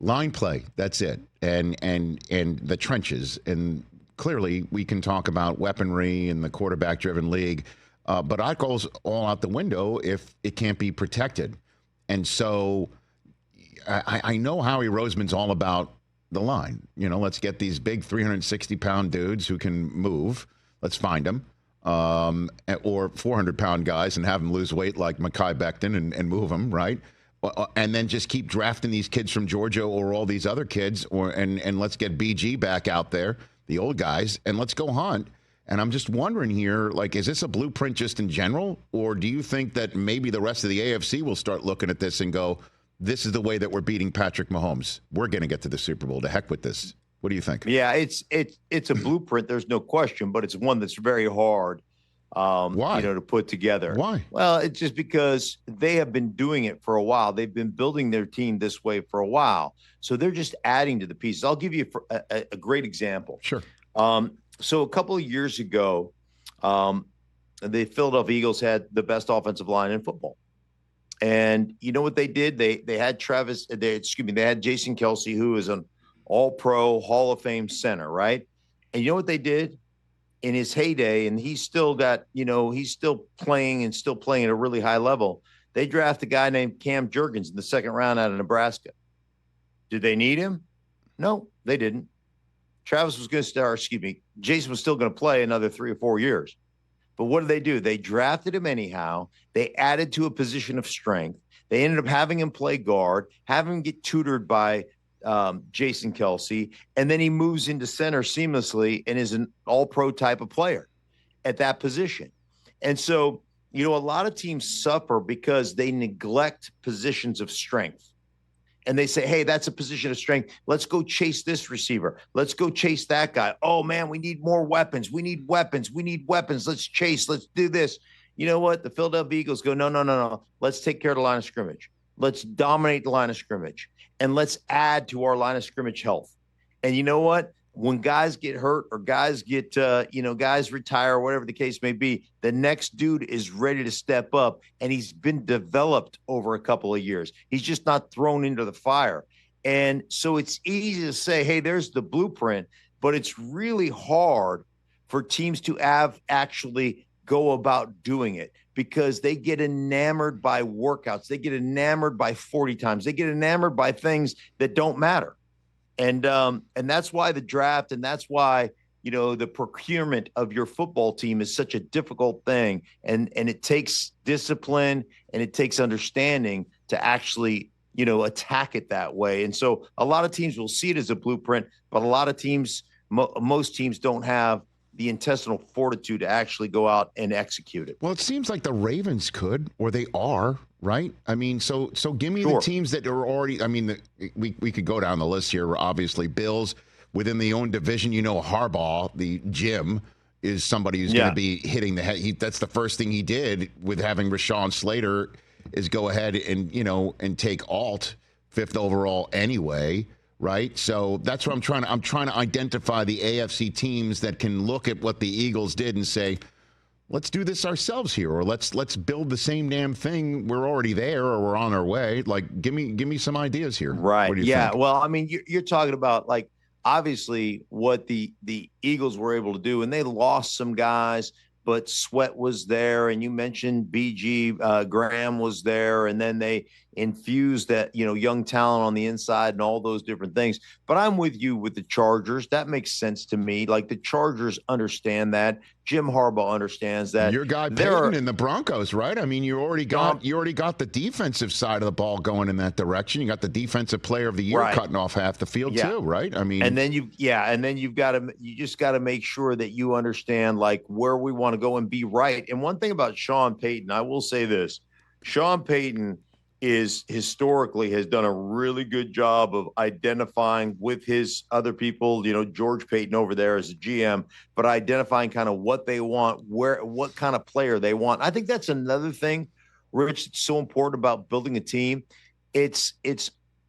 Line play, that's it. And the trenches. And clearly we can talk about weaponry in the quarterback-driven league, but that goes all out the window if it can't be protected. And so I know Howie Roseman's all about the line. Let's get these big 360-pound dudes who can move. Let's find them. Or 400-pound guys and have them lose weight like Mekhi Becton and move them, right? And then just keep drafting these kids from Georgia or all these other kids, and let's get BG back out there, the old guys, and let's go hunt. And I'm just wondering here, is this a blueprint just in general, or do you think that maybe the rest of the AFC will start looking at this and go, this is the way that we're beating Patrick Mahomes. We're going to get to the Super Bowl. To heck with this. What do you think? Yeah, it's a blueprint. There's no question, but it's one that's very hard. Why? To put together. Why? Well, it's just because they have been doing it for a while. They've been building their team this way for a while. So they're just adding to the pieces. I'll give you a great example. Sure. So a couple of years ago, the Philadelphia Eagles had the best offensive line in football. And you know what they did? They had they had Jason Kelce, who is an all-pro Hall of Fame center, right? And you know what they did? In his heyday, and he's still playing at a really high level. They draft a guy named Cam Jurgens in the second round out of Nebraska. Did they need him? No, they didn't. Jason was still going to play another 3 or 4 years. But what did they do? They drafted him anyhow. They added to a position of strength. They ended up having him play guard, having him get tutored by Jason Kelce, and then he moves into center seamlessly and is an all-pro type of player at that position. And so, a lot of teams suffer because they neglect positions of strength. And they say, hey, that's a position of strength. Let's go chase this receiver. Let's go chase that guy. Oh, man, we need more weapons. We need weapons. Let's chase. Let's do this. You know what? The Philadelphia Eagles go, no. Let's take care of the line of scrimmage. Let's dominate the line of scrimmage. And let's add to our line of scrimmage health. And you know what? When guys get hurt or guys get, guys retire or whatever the case may be, the next dude is ready to step up, and he's been developed over a couple of years. He's just not thrown into the fire. And so it's easy to say, hey, there's the blueprint, but it's really hard for teams to actually go about doing it, because they get enamored by workouts. They get enamored by 40 times. They get enamored by things that don't matter. And that's why the draft, and that's why, the procurement of your football team is such a difficult thing. And it takes discipline and it takes understanding to actually, attack it that way. And so a lot of teams will see it as a blueprint, but a lot of teams, most teams don't have the intestinal fortitude to actually go out and execute it. Well, it seems like the Ravens could, or they are, right? I mean, so give me the teams that are already, we could go down the list here. Obviously, Bills within the own division, Harbaugh, the Jim, is somebody who's going to be hitting the head. That's the first thing he did with having Rashawn Slater, is go ahead and, and take Alt 5th overall anyway. Right. So that's what I'm trying to identify the AFC teams that can look at what the Eagles did and say, let's do this ourselves here, or let's build the same damn thing. We're already there, or we're on our way. Give me some ideas here. Right. What do you think? Well, you're talking about obviously what the Eagles were able to do, and they lost some guys, but Sweat was there, and you mentioned BG Graham was there, and then they infused that, young talent on the inside and all those different things. But I'm with you with the Chargers. That makes sense to me. The Chargers understand that. Jim Harbaugh understands that. Your guy Peyton in the Broncos, right? You already got the defensive side of the ball going in that direction. You got the defensive player of the year cutting off half the field too, right? And then you just got to make sure that you understand where we want to go and be right. And one thing about Sean Payton, I will say this: Sean Payton historically has done a really good job of identifying with his other people, George Payton over there as a GM, but identifying kind of what they want, what kind of player they want. I think that's another thing, Rich, it's so important about building a team. It's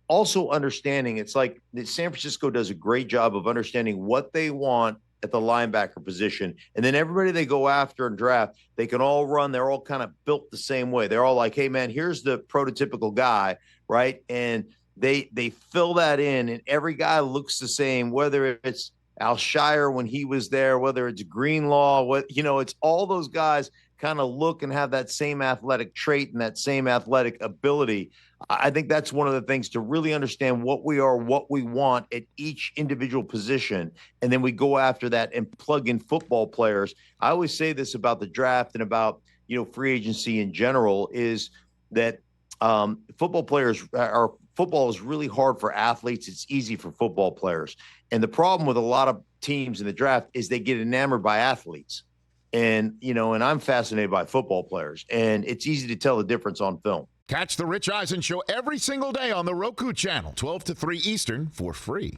also understanding. It's like San Francisco does a great job of understanding what they want at the linebacker position. And then everybody they go after and draft, they can all run. They're all kind of built the same way. They're all like, hey, man, here's the prototypical guy, right? And they fill that in, and every guy looks the same, whether it's Alshire when he was there, whether it's Greenlaw, it's all those guys kind of look and have that same athletic trait and that same athletic ability. I think that's one of the things to really understand what we are, what we want at each individual position. And then we go after that and plug in football players. I always say this about the draft and about, free agency in general, is that football is really hard for athletes. It's easy for football players. And the problem with a lot of teams in the draft is they get enamored by athletes. And, and I'm fascinated by football players, and it's easy to tell the difference on film. Catch the Rich Eisen Show every single day on the Roku channel, 12 to 3 Eastern, for free.